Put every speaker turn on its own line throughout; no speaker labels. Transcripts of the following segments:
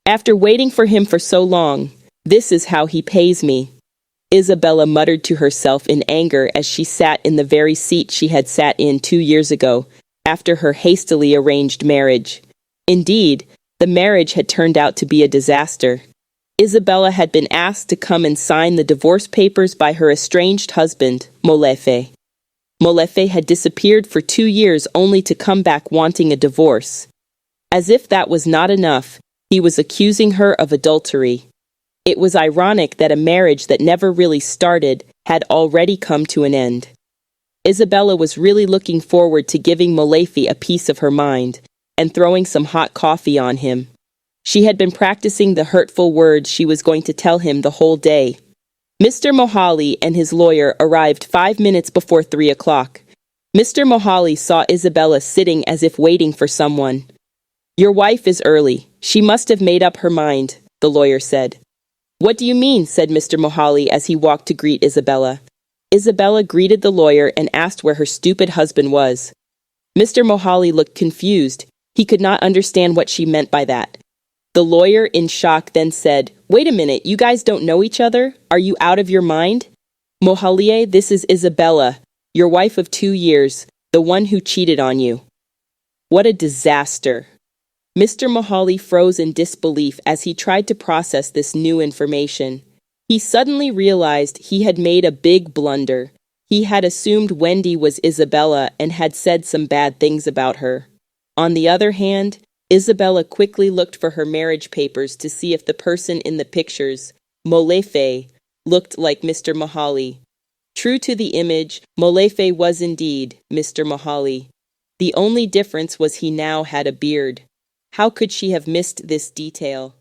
After waiting for him for so long, this is how he pays me. Isabella muttered to herself in anger as she sat in the very seat she had sat in 2 years ago, after her hastily arranged marriage. Indeed, the marriage had turned out to be a disaster. Isabella had been asked to come and sign the divorce papers by her estranged husband, Molefe. Molefe had disappeared for 2 years only to come back wanting a divorce. As if that was not enough, he was accusing her of adultery. It was ironic that a marriage that never really started had already come to an end. Isabella was really looking forward to giving Molefe a piece of her mind and throwing some hot coffee on him. She had been practicing the hurtful words she was going to tell him the whole day. Mr. Mohali and his lawyer arrived 5 minutes before 3 o'clock. Mr. Mohali saw Isabella sitting as if waiting for someone. "Your wife is early. She must have made up her mind," the lawyer said. "What do you mean?" said Mr. Mohali as he walked to greet Isabella. Isabella greeted the lawyer and asked where her stupid husband was. Mr. Mohali looked confused. He could not understand what she meant by that. The lawyer, in shock, then said, "Wait a minute, you guys don't know each other? Are you out of your mind? Mohalie, this is Isabella, your wife of 2 years, the one who cheated on you." What a disaster! Mr. Mohali froze in disbelief as he tried to process this new information. He suddenly realized he had made a big blunder. He had assumed Wendy was Isabella and had said some bad things about her. On the other hand, Isabella quickly looked for her marriage papers to see if the person in the pictures, Molefe, looked like Mr. Mohali. True to the image, Molefe was indeed Mr. Mohali. The only difference was he now had a beard. How could she have missed this detail?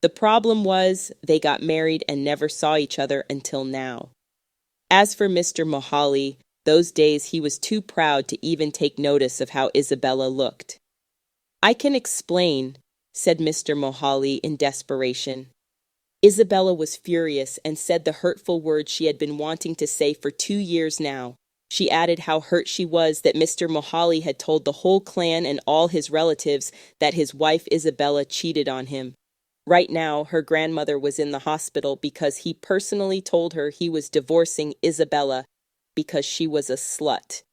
The problem was, they got married and never saw each other until now. As for Mr. Mohali, those days he was too proud to even take notice of how Isabella looked. "I can explain," said Mr. Mohali in desperation. Isabella was furious and said the hurtful words she had been wanting to say for 2 years now. She added how hurt she was that Mr. Mohali had told the whole clan and all his relatives that his wife Isabella cheated on him. Right now, her grandmother was in the hospital because he personally told her he was divorcing Isabella because she was a slut.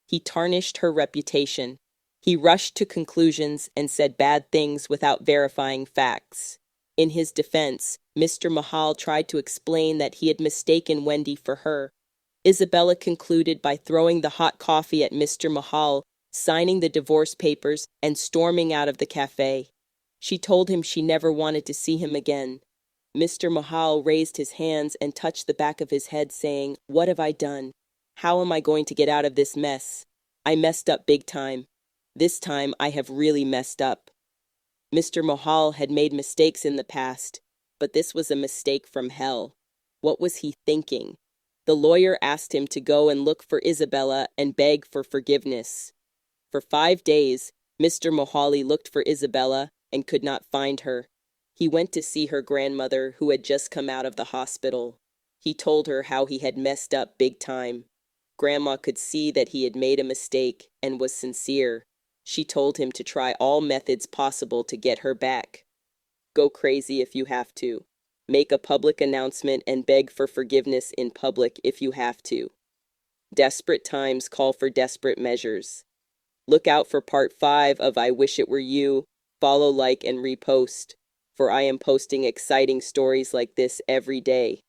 He tarnished her reputation. He rushed to conclusions and said bad things without verifying facts. In his defense, Mr. Mahal tried to explain that he had mistaken Wendy for her. Isabella concluded by throwing the hot coffee at Mr. Mahal, signing the divorce papers, and storming out of the cafe. She told him she never wanted to see him again. Mr. Mahal raised his hands and touched the back of his head, saying, "What have I done? How am I going to get out of this mess? I messed up big time. This time I have really messed up." Mr. Mahal had made mistakes in the past, but this was a mistake from hell. What was he thinking? The lawyer asked him to go and look for Isabella and beg for forgiveness. For 5 days, Mr. Mohali looked for Isabella and could not find her. He went to see her grandmother, who had just come out of the hospital. He told her how he had messed up big time. Grandma could see that he had made a mistake and was sincere. She told him to try all methods possible to get her back. Go crazy if you have to. Make a public announcement and beg for forgiveness in public if you have to. Desperate times call for desperate measures. Look out for part 5 of I Wish It Were You. Follow, like, and repost, for I am posting exciting stories like this every day.